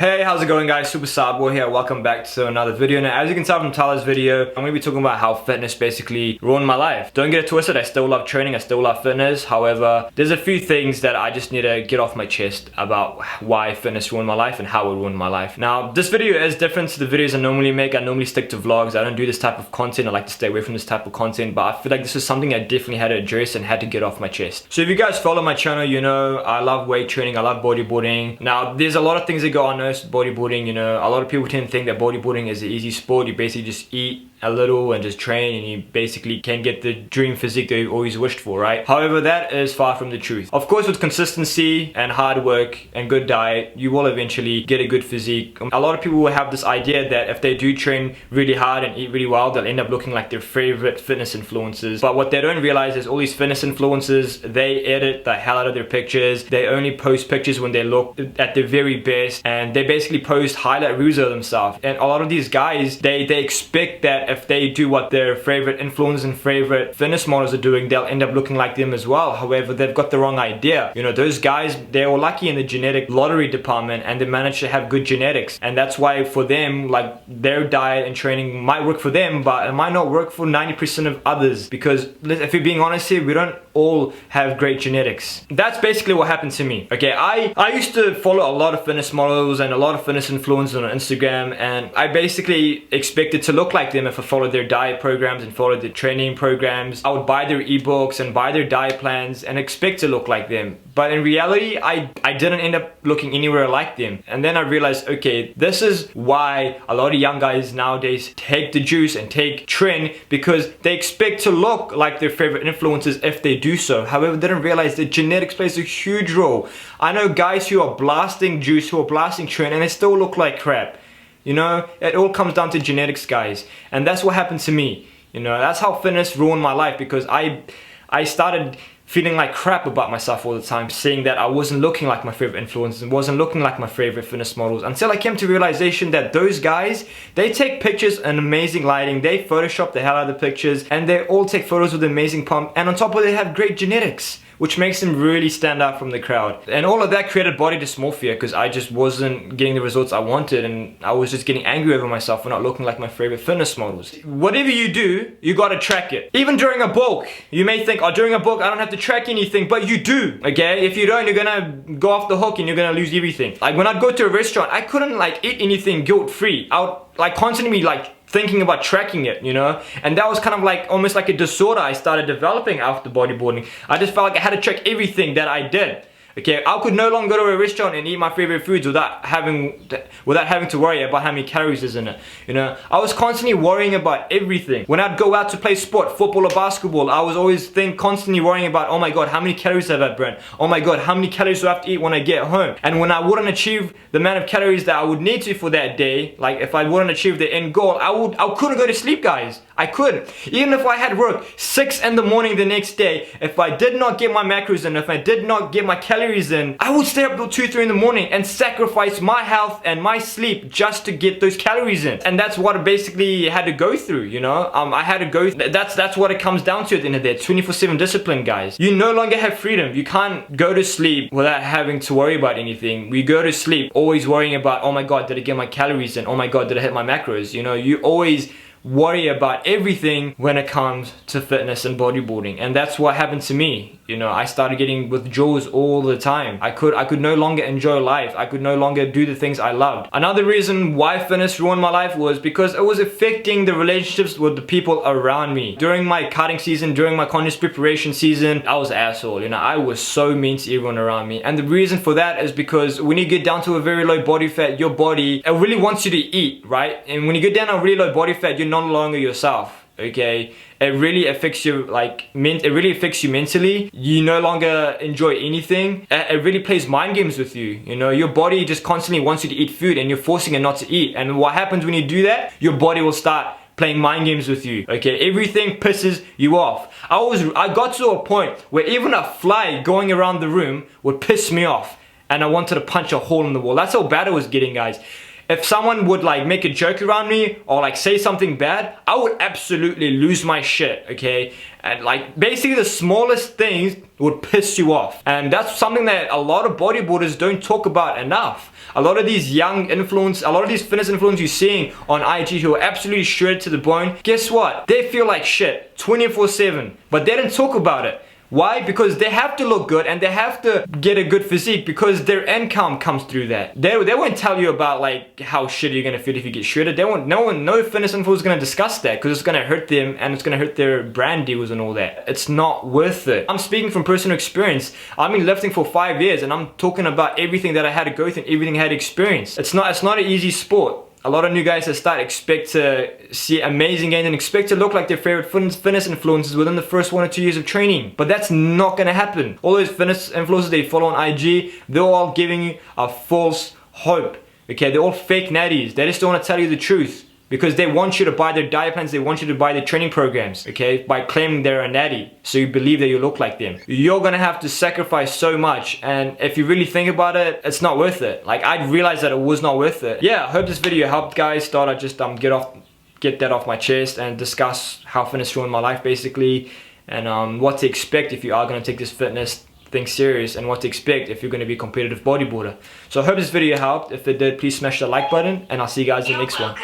Hey, how's it going guys? Super Starboy here. Welcome back to another video. Now, as you can tell from Tyler's video, I'm going to be talking about how fitness basically ruined my life. Don't get it twisted, I still love training, I still love fitness. However, there's a few things that I just need to get off my chest about why fitness ruined my life and how it ruined my life. Now, this video is different to the videos I normally make. I normally stick to vlogs. I don't do this type of content. I like to stay away from this type of content, but I feel like this is something I definitely had to address and had to get off my chest. So if you guys follow my channel, you know I love weight training, I love bodybuilding. Now, there's a lot of things that go unnoticed with bodybuilding. You know, a lot of people tend to think that bodybuilding is an easy sport. You basically just eat a little and just train and you basically can get the dream physique that you've always wished for, right? However, that is far from the truth. Of course, with consistency and hard work and good diet, you will eventually get a good physique. A lot of people will have this idea that if they do train really hard and eat really well, they'll end up looking like their favorite fitness influencers. But what they don't realize is all these fitness influencers, they edit the hell out of their pictures. They only post pictures when they look at their very best, and they basically post highlight reels of themselves. And a lot of these guys, they expect that if they do what their favorite influencers and favorite fitness models are doing, they'll end up looking like them as well. However, they've got the wrong idea. You know, those guys, they were lucky in the genetic lottery department and they managed to have good genetics. And that's why for them, like, their diet and training might work for them, but it might not work for 90% of others. Because if you're being honest here, we don't all have great genetics. That's basically what happened to me. Okay, I used to follow a lot of fitness models and a lot of fitness influencers on Instagram, and I basically expected to look like them if I followed their diet programs and followed their training programs. I would buy their ebooks and buy their diet plans and expect to look like them. But in reality, I didn't end up looking anywhere like them. And then I realized, okay, this is why a lot of young guys nowadays take the juice and take trend, because they expect to look like their favorite influencers if they do so. However, they don't realize that genetics plays a huge role. I know guys who are blasting juice, who are blasting trend, and they still look like crap. You know, it all comes down to genetics, guys. And that's what happened to me. You know, that's how fitness ruined my life, because I started feeling like crap about myself all the time, seeing that I wasn't looking like my favorite influencers and wasn't looking like my favorite fitness models, until I came to realization that those guys, they take pictures in amazing lighting, they Photoshop the hell out of the pictures, and they all take photos with amazing pump, and on top of it, they have great genetics, which makes them really stand out from the crowd. And all of that created body dysmorphia, because I just wasn't getting the results I wanted, and I was just getting angry over myself for not looking like my favorite fitness models. Whatever you do, you gotta track it. Even during a bulk, you may think, oh, during a bulk I don't have to track anything, but you do, okay? If you don't, you're gonna go off the hook and you're gonna lose everything. Like when I'd go to a restaurant, I couldn't like eat anything guilt-free. I would like constantly like thinking about tracking it, you know? And that was kind of like almost like a disorder I started developing after bodybuilding. I just felt like I had to track everything that I did. Okay, I could no longer go to a restaurant and eat my favorite foods without having to worry about how many calories is in it. You know, I was constantly worrying about everything. When I'd go out to play sport, football or basketball, I was always constantly worrying about, oh my god, how many calories have I burnt? Oh my god, how many calories do I have to eat when I get home? And when I wouldn't achieve the amount of calories that I would need to for that day, like if I wouldn't achieve the end goal, I couldn't go to sleep, guys. I couldn't. Even if I had work 6 in the morning the next day, if I did not get my macros in, if I did not get my calories in, I would stay up till 2, 3 in the morning and sacrifice my health and my sleep just to get those calories in. And that's what I basically had to go through, you know? I had to go, that's what it comes down to at the end of the day. 24/7 discipline, guys. You no longer have freedom. You can't go to sleep without having to worry about anything. We go to sleep always worrying about, oh my god, did I get my calories in? Oh my god, did I hit my macros? You know, you always worry about everything when it comes to fitness and bodybuilding. And that's what happened to me. You know, I started getting withdrawals all the time. I could no longer enjoy life. I could no longer do the things I loved. Another reason why fitness ruined my life was because it was affecting the relationships with the people around me. During my cutting season, during my contest preparation season, I was an asshole. You know, I was so mean to everyone around me. And the reason for that is because when you get down to a very low body fat, your body, it really wants you to eat, right? And when you get down to a really low body fat, you're no longer yourself. Okay, it really affects you, like, it really affects you mentally. You no longer enjoy anything. It really plays mind games with you. You know, your body just constantly wants you to eat food and you're forcing it not to eat. And what happens when you do that? Your body will start playing mind games with you. Okay, everything pisses you off. I got to a point where even a fly going around the room would piss me off and I wanted to punch a hole in the wall. That's how bad it was getting, guys. if someone would like make a joke around me or like say something bad, I would absolutely lose my shit, okay? And like basically the smallest things would piss you off. And that's something that a lot of bodybuilders don't talk about enough. A lot of these young influencers, a lot of these fitness influencers you're seeing on IG who are absolutely shredded to the bone, guess what? They feel like shit 24/7, but they don't talk about it. Why? Because they have to look good and they have to get a good physique because their income comes through that. They won't tell you about like how shitty you're gonna feel if you get shredded. No fitness influencer is gonna discuss that because it's gonna hurt them and it's gonna hurt their brand deals and all that. It's not worth it. I'm speaking from personal experience. I've been lifting for 5 years and I'm talking about everything that I had to go through and everything I had to experience. It's not an easy sport. A lot of new guys that start expect to see amazing gains and expect to look like their favorite fitness influencers within the first 1 or 2 years of training. But that's not gonna happen. All those fitness influencers they follow on IG, they're all giving you a false hope. Okay, they're all fake natties. They just don't want to tell you the truth. Because they want you to buy their diet plans, they want you to buy their training programs, okay? By claiming they're a natty, so you believe that you look like them. You're gonna have to sacrifice so much, and if you really think about it, it's not worth it. Like, I realized that it was not worth it. Yeah, I hope this video helped, guys. Thought I'd just get that off my chest and discuss how fitness ruined my life, basically, and what to expect if you are gonna take this fitness thing serious and what to expect if you're going to be a competitive bodybuilder. So I hope this video helped. If it did, please smash the like button and I'll see you guys in the next one.